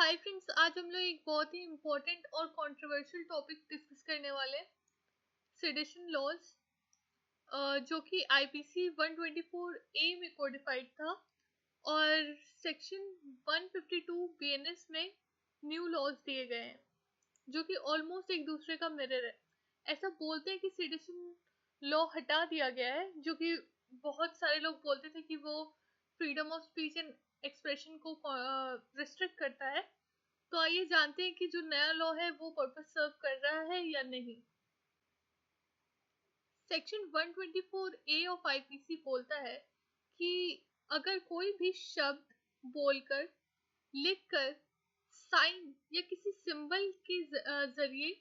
Hi friends, आज हम लोग एक बहुत ही इम्पोर्टेंट और कंट्रोवर्शियल टॉपिक डिस्कस करने वाले हैं, सेडिशन लॉज, जो कि आईपीसी 124 ए में कोडिफाइड था और सेक्शन 152 बीएनएस में न्यू लॉज दिए गए हैं जो कि ऑलमोस्ट एक दूसरे का मिरर है। ऐसा बोलते हैं कि सेडिशन लॉ हटा दिया गया है, जो कि बहुत सारे लोग बोलते थे कि वो freedom of speech and expression को रिस्ट्रिक्ट करता है। तो आइए जानते हैं कि जो नया लॉ है वो पर्पस सर्व कर रहा है या नहीं। सेक्शन 124 ए ऑफ आईपीसी बोलता है कि अगर कोई भी शब्द बोलकर, लिखकर, साइन या किसी सिंबल के जरिए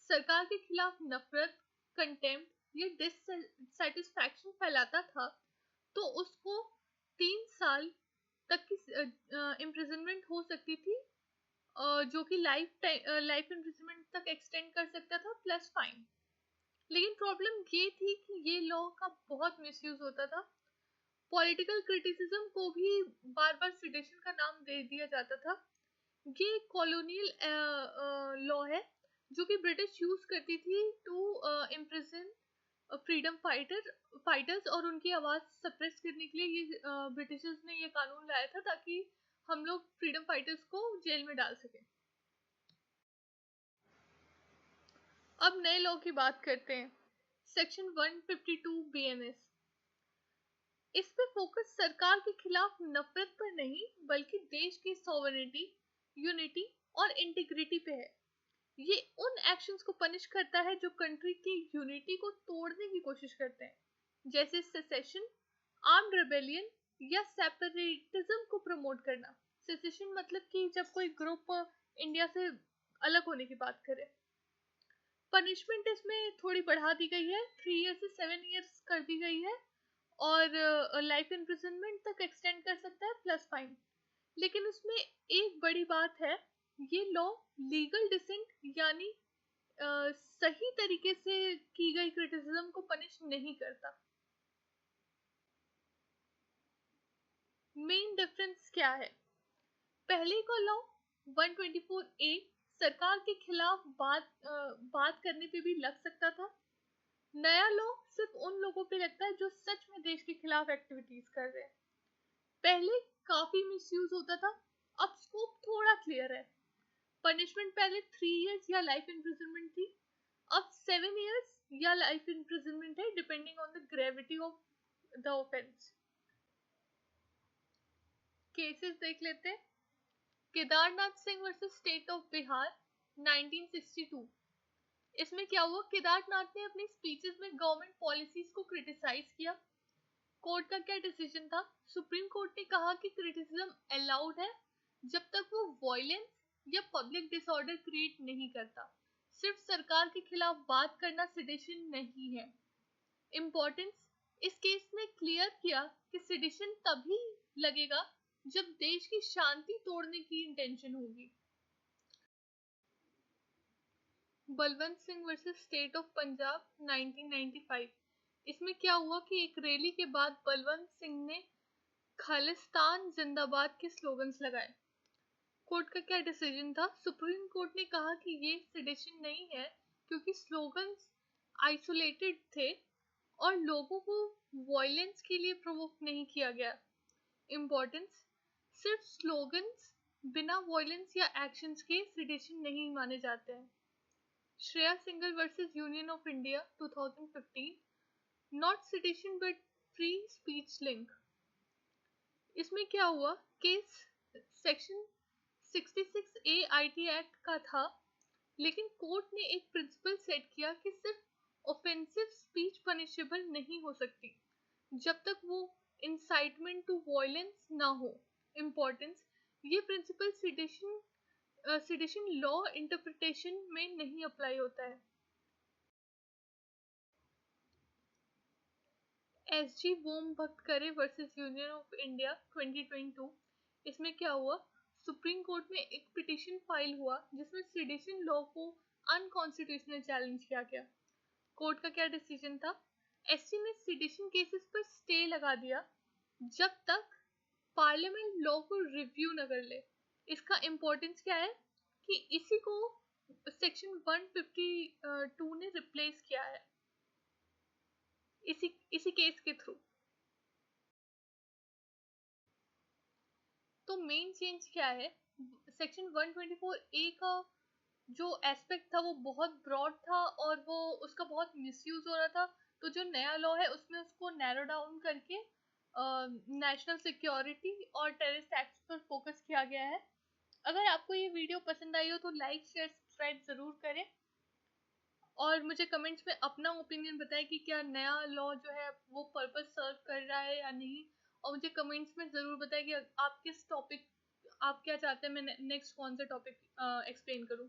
सरकार के खिलाफ नफरत, कंटेम्प्ट या डिससेटिस्फैक्शन फैलाता था तो उसको 3 साल तक की इम्प्रिजनमेंट हो सकती थी, जो कि लाइफ इम्प्रिजनमेंट तक एक्सटेंड कर सकता था प्लस फाइन। लेकिन प्रॉब्लम ये थी कि ये लॉ का बहुत मिसयूज होता था। पॉलिटिकल क्रिटिसिज्म को भी बार बार सेडिशन का नाम दे दिया जाता था। ये कॉलोनियल लॉ है जो कि ब्रिटिश यूज करती थी टू इम्प्रिजन फ्रीडम फाइटर्स, और उनकी आवाज सप्रेस करने के लिए ये ब्रिटिशर्स ने ये कानून लाया था ताकि हम लोग फ्रीडम फाइटर्स को जेल में डाल सकें। अब नए लॉ की बात करते हैं, सेक्शन 152 बीएनएस। इस पे फोकस सरकार के खिलाफ नफरत पर नहीं बल्कि देश की सॉवरेनिटी, यूनिटी और इंटीग्रिटी पे है। ये उन एक्शंस को पनिश करता है जो कंट्री की यूनिटी को तोड़ने की कोशिश करते हैं, जैसे सेसेशन, आर्म्ड रेबेलियन या सेपरेटिज्म को प्रमोट करना। सेसेशन मतलब कि जब कोई ग्रुप इंडिया से अलग होने की बात करे। पनिशमेंट इसमें थोड़ी बढ़ा दी गई है, 3 ईयर से 7 ईयर्स कर दी गई है और लाइफ इम्प्रिजनमेंट तक एक्सटेंड कर सकता है प्लस फाइन। लेकिन उसमें एक बड़ी बात है, ये लॉ लीगल डिसेंट यानी सही तरीके से की गई क्रिटिसिज्म को पनिश नहीं करता। मेन डिफरेंस क्या है? पहले का लॉ 124 ए सरकार के खिलाफ बात करने पे भी लग सकता था। नया लॉ सिर्फ उन लोगों पे लगता है जो सच में देश के खिलाफ एक्टिविटीज कर रहे हैं। पहले काफी मिसयूज होता था, अब स्कोप थोड़ा क्लियर है। पनिशमेंट पहले 3 ईयर्स या लाइफ इम्प्रिजनमेंट थी, अब 7 ईयर्स या लाइफ इम्प्रिजनमेंट है depending on the gravity of the offence. Cases देख लेते हैं। Kedarnath Singh versus state of Bihar 1962। इसमें क्या हुआ, केदारनाथ ने अपनी स्पीचेस में गवर्नमेंट पॉलिसीज को क्रिटिसाइज किया। कोर्ट का क्या डिसीजन था? सुप्रीम कोर्ट ने कहा कि क्रिटिसिज्म अलाउड है जब तक वो वायलेंस या पब्लिक डिसऑर्डर क्रिएट नहीं करता। सिर्फ सरकार के खिलाफ बात करना सेडिशन नहीं है। इम्पोर्टेंस, इस केस ने क्लियर किया कि सेडिशन तभी लगेगा जब देश की शांति तोड़ने की इंटेंशन होगी। Balwant Singh versus state of Punjab 1995। इसमें क्या हुआ कि एक रैली के बाद बलवंत सिंह ने खालिस्तान जिंदाबाद के स्लोगन्स लगाए। कोर्ट का क्या डिसीजन था? सुप्रीम कोर्ट ने कहा कि ये सेडिशन नहीं है क्योंकि स्लोगन्स आइसोलेटेड थे और लोगों को वायलेंस के लिए प्रोवोक नहीं किया गया। इम्पोर्टेंस, सिर्फ स्लोगन्स बिना वायलेंस या एक्शंस के सेडिशन नहीं माने जाते हैं। Shreya single versus union of India 2015। Not sedition but free speech link. इसमें क्या हुआ, case section 66 A IT act का था, लेकिन कोर्ट ने एक प्रिंसिपल सेट किया कि सिर्फ ऑफेंसिव स्पीच पनिशेबल नहीं हो सकती जब तक वो इंसाइटमेंट टू वायलेंस ना हो। इम्पोर्टेंस, ये प्रिंसिपल सेडिशन लॉ इंटरप्रिटेशन में नहीं अप्लाई होता है। एसजी वोम भक्त करे वर्सेस यूनियन ऑफ इंडिया 2022। इसमें क्या हुआ, सुप्रीम कोर्ट में एक पिटीशन फाइल हुआ जिसमें सेडिशन लॉ को अनकॉन्स्टिट्यूशनल चैलेंज किया गया। कोर्ट का क्या डिसीजन था? एससी ने सेडिशन केसेस पर स्टे लगा दिया जब तक पार्लियामेंट लॉ को रिव्यू न कर ले। इसका इम्पोर्टेंस क्या है कि इसी को सेक्शन 152 ने रिप्लेस किया है इसी इसी केस के थ्रू। तो मेन चेंज क्या है, सेक्शन 124 ए का जो एस्पेक्ट था वो बहुत ब्रॉड था और वो उसका बहुत मिसयूज हो रहा था। तो जो नया लॉ है उसमें उसको नैरो डाउन करके नेशनल सिक्योरिटी और टेररिस्ट एक्ट पर फोकस किया गया है। अगर आपको ये वीडियो पसंद आई हो तो लाइक शेयर सब्सक्राइब ज़रूर करें और मुझे कमेंट्स में अपना ओपिनियन बताएं कि क्या नया लॉ जो है वो पर्पस सर्व कर रहा है या नहीं। और मुझे कमेंट्स में ज़रूर बताएं कि आप किस टॉपिक, आप क्या चाहते हैं मैं नेक्स्ट कौन सा टॉपिक एक्सप्लेन करूं।